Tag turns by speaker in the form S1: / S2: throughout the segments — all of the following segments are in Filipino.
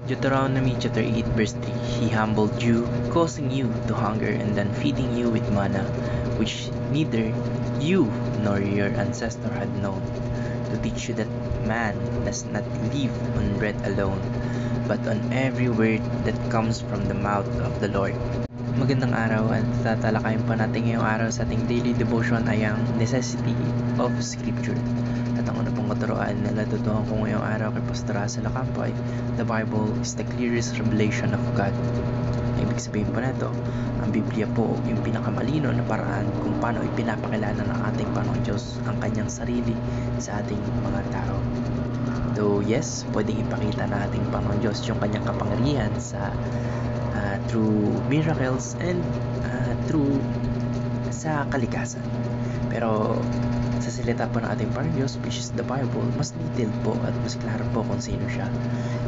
S1: Deuteronomy chapter 8 verse 3, He humbled you, causing you to hunger and then feeding you with manna, which neither you nor your ancestor had known, to teach you that man does not live on bread alone, but on every word that comes from the mouth of the Lord. Magandang araw, at tatalakayin pa natin ngayong araw sa ating daily devotion ay ang necessity of scripture. At ang una pong katuruan na natutuhan ko ngayong araw kay Pastor Russell Ocampo ay the Bible is the clearest revelation of God. Ibig sabihin po nito, ang Biblia po yung pinakamalino na paraan kung paano ipinapakilala ng ating Panginoon Diyos ang kanyang sarili sa ating mga tao. Though yes, pwedeng ipakita ng ating Panginoon Diyos yung kanyang kapangyarihan through miracles and through sa kalikasan. Pero sa salita po ng ating Panginoon Diyos, which is the Bible, mas detailed po at mas klaro po kung sino siya.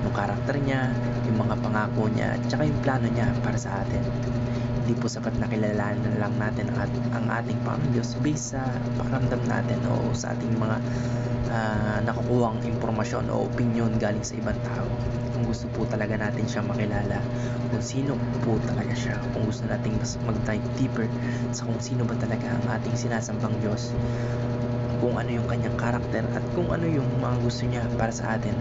S1: Yung karakter niya, yung mga pangako niya, at saka yung plano niya para sa atin. Hindi po sapat na kilalanin lang natin ang ating Panginoon Diyos based sa pakiramdam natin o sa ating mga nakukuhang impormasyon o opinion galing sa ibang tao. Kung gusto po talaga natin siya makilala, kung sino po talaga siya, kung gusto natin mas mag-dive deeper sa kung sino ba talaga ang ating sinasambang Diyos, kung ano yung kanyang karakter at kung ano yung mga gusto niya para sa atin,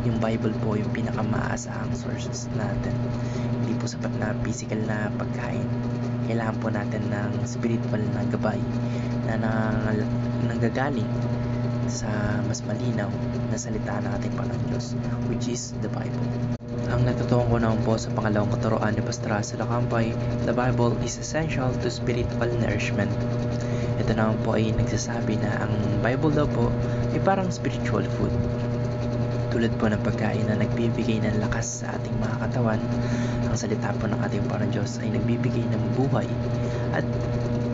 S1: yung Bible po yung pinakamaasahang sources natin. Hindi po sapat na physical na pagkain. Kailangan po natin ng spiritual na gabay na nanggagaling sa mas malinaw na salita ng ating Panginoon Diyos, which is the Bible. Ang natutuhan ko naman po sa pangalawang katuroan ni Pastor Russell Ocampo ay the Bible is essential to spiritual nourishment. Ito naman po ay nagsasabi na ang Bible daw po ay parang spiritual food. Tulad po ng pagkain na nagbibigay ng lakas sa ating mga katawan, ang salita po ng ating Panginoon Diyos ay nagbibigay ng buhay at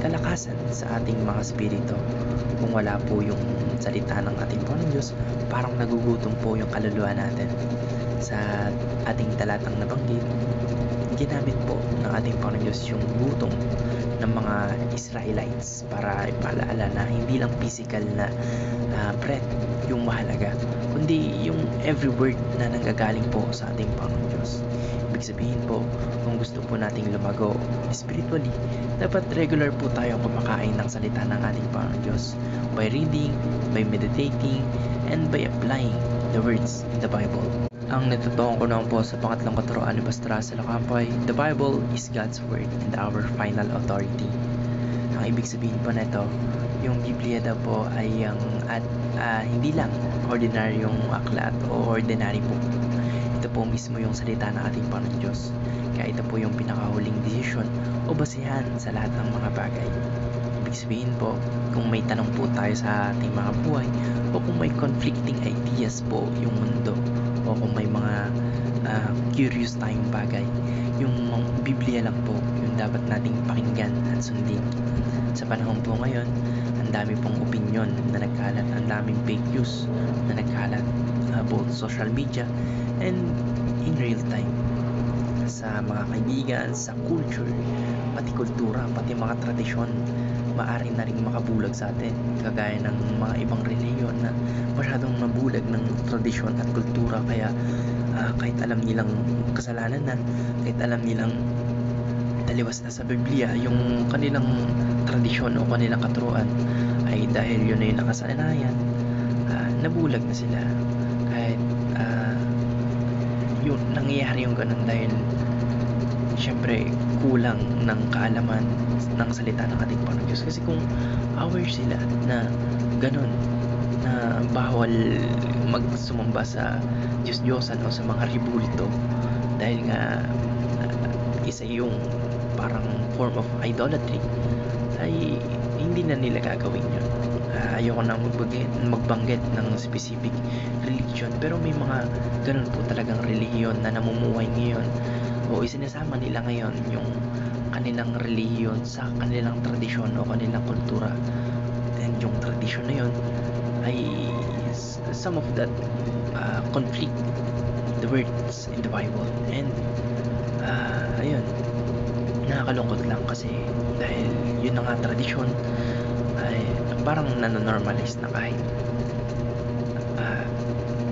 S1: kalakasan sa ating mga spirito. Kung wala po yung salita ng ating Panginoon Diyos, parang nagugutom po yung kaluluwa natin. Sa ating talatang nabanggit, ginamit po ng ating Panginoon Diyos yung gutom ng mga Israelites para ipaalala na hindi lang physical na bread yung mahalaga, kundi yung every word na nanggagaling po sa ating Panginoon Diyos. Ibig sabihin po, kung gusto po nating lumago spiritually, dapat regular po tayong kumakain ng salita ng ating Panginoon Diyos by reading, by meditating, and by applying the words in the Bible. Ang natutuhan ko naman po sa pangatlong katuroan ni Pastor Russell Ocampo ay the Bible is God's Word and our final authority. Ang ibig sabihin po nito, yung Biblia daw po ay hindi lang ordinaryong aklat o ordinary book. Ito po mismo yung salita ng ating Panginoon Diyos. Kaya ito po yung pinakahuling desisyon o basihan sa lahat ng mga bagay. Ibig sabihin po, kung may tanong po tayo sa ating mga buhay o kung may conflicting ideas po yung mundo o kung may mga curious tayong bagay, yung Biblia lang po yung dapat nating pakinggan at sundin. Sa panahon po ngayon, ang dami pong opinion na nagkalat, ang daming fake news na nagkalat, both social media and in real time, sa mga kaibigan, sa culture, pati kultura, pati mga tradisyon, maaari na rin makabulag sa atin, kagaya ng mga ibang reliyon na masyadong nabulag ng tradisyon at kultura. Kaya kahit alam nilang kasalanan na, kahit alam nilang taliwas na sa Biblia yung kanilang tradisyon o kanilang katuruan, ay dahil yun na yung nakasanayan, nabulag na sila. Kahit yun, nangyayari yung ganun dahil syempre kulang ng kaalaman ng salita ng ating Panginoon Diyos. Kasi kung aware sila na ganun, na bawal magsumamba sa Diyos-Diyosan o sa mga ribulto dahil nga isa yung parang form of idolatry, ay hindi na nila gagawin yun. Ayoko na magbanggit ng specific religion, pero may mga ganun po talagang relihiyon na namumuhay ngayon o isinasama nila ngayon yung kanilang relihiyon sa kanilang tradisyon o kanilang kultura, and yung tradisyon na yun ay some of that conflict the words in the Bible. And ayun, nakakalungkot lang kasi dahil yun na nga tradisyon ay parang nanonormalize na kahit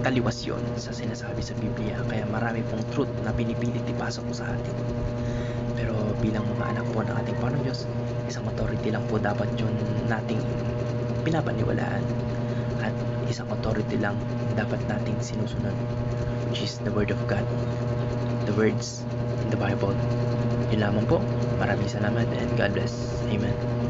S1: taliwas yon sa sinasabi sa Biblia. Kaya marami pong truth na pinipilit ipasok sa atin. Pero bilang mga anak po ng ating Panginoong Diyos, isang authority lang po dapat yun nating pinapaniwalaan. At isang authority lang dapat nating sinusunod, which is the Word of God. The words in the Bible. Yun lamang po. Maraming salamat and God bless. Amen.